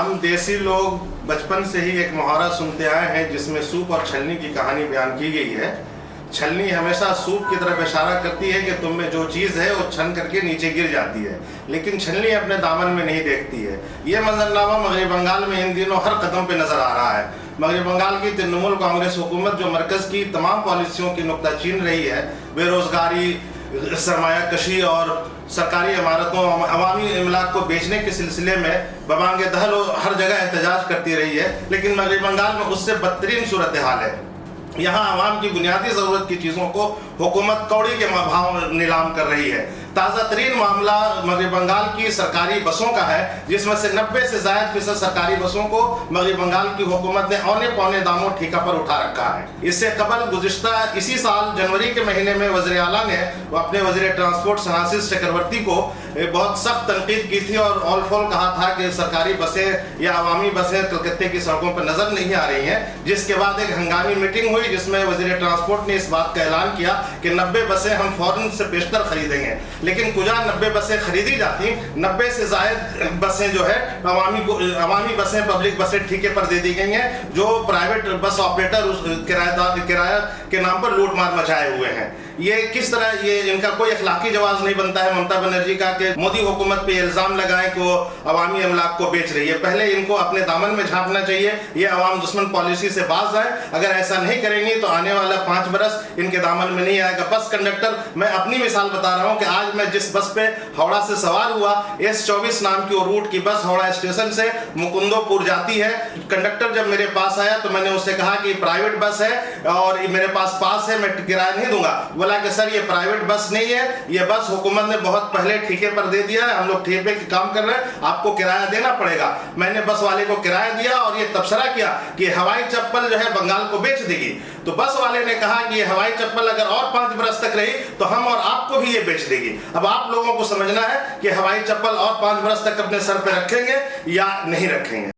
हम देसी लोग बचपन से ही एक मुहावरा सुनते आए हैं जिसमें सूप और छलनी की कहानी बयान की गई है। छलनी हमेशा सूप की तरफ इशारा करती है कि तुम में जो चीज़ है वो छन करके नीचे गिर जाती है, लेकिन छलनी अपने दामन में नहीं देखती है। ये मंजरनामा मगरबी बंगाल में इन दिनों हर कदम पे नज़र आ रहा है। मगरबी बंगाल की तृणमूल कांग्रेस हुकूमत जो मरकज़ की तमाम पॉलिसियों की नुक्ताचीन रही है, बेरोज़गारी, सरमायाकशी और सरकारी इमारतों अवामी इमलाक को बेचने के सिलसिले में बबांगे दहल हर जगह एहतजाज करती रही है, लेकिन मगरबी बंगाल में उससे बदतरीन सूरत हाल है। यहाँ आवाम की बुनियादी ज़रूरत की चीज़ों को हुकूमत कौड़ी के भाव नीलाम कर रही है। ताज़ा तरीन मामला मगरबी बंगाल की सरकारी बसों का है, जिसमें से 90 से ज़ायद फीसद सरकारी बसों को मगरबी बंगाल की हुकूमत ने औने पौने दामों ठेका पर उठा रखा है। इससे कबल गुज़िश्ता इसी साल जनवरी के महीने में वज़ीर आला ने अपने वज़ीर ट्रांसपोर्ट सनासिस चक्रवर्ती को बहुत सख्त तनकीद की थी और ऑल फॉल कहा था कि सरकारी बसें या अवामी बसें कलकत्ते की सड़कों पर नज़र नहीं आ रही हैं। जिसके बाद एक हंगामी मीटिंग हुई जिसमें वज़ीर ट्रांसपोर्ट ने इस बात का ऐलान किया कि 90 बसें हम फ़ौरन से बेशतर खरीदेंगे, लेकिन कुछ 90 बसें खरीदी जाती, 90 से ज़ायद बसें जो है अवामी बसें, पब्लिक बसें ठेके पर दे दी गई हैं, जो प्राइवेट बस ऑपरेटर किराया के नाम पर लूट मार मचाए हुए हैं। ये किस तरह ये इनका कोई अखलाकी जवाब नहीं बनता है ममता बनर्जी का कि मोदी हुकूमत पे इल्ज़ाम लगाएं कि वो अवामी अमलाक को बेच रही है। पहले इनको अपने दामन में झांकना चाहिए, ये अवाम दुश्मन पॉलिसी से बाज आए। अगर ऐसा नहीं करेंगी तो आने वाला 5 बरस इनके दामन में नहीं आएगा। बस कंडक्टर, मैं अपनी मिसाल बता रहा हूँ कि आज मैं जिस बस पे हावड़ा से सवार हुआ, S24 नाम की वो रूट की बस हावड़ा स्टेशन से मुकुंदोपुर जाती है। कंडक्टर जब मेरे पास आया तो मैंने उससे कहा कि प्राइवेट बस है और मेरे पास है, मैं किराया नहीं दूंगा। बोला कि सर ये प्राइवेट बस नहीं है, ये बस हुकूमत ने बहुत पहले ठेके पर दे दिया है, हम लोग ठेके के काम कर रहे हैं, आपको किराया देना पड़ेगा। मैंने बस वाले को किराया दिया और ये तबसरा किया कि हवाई चप्पल जो है बंगाल को बेच देगी। तो बस वाले ने कहा कि ये हवाई चप्पल अगर और 5 बरस तक रही तो हम और आपको भी ये बेच देगी। अब आप लोगों को समझना है कि हवाई चप्पल और 5 बरस तक अपने सर पे रखेंगे या नहीं रखेंगे।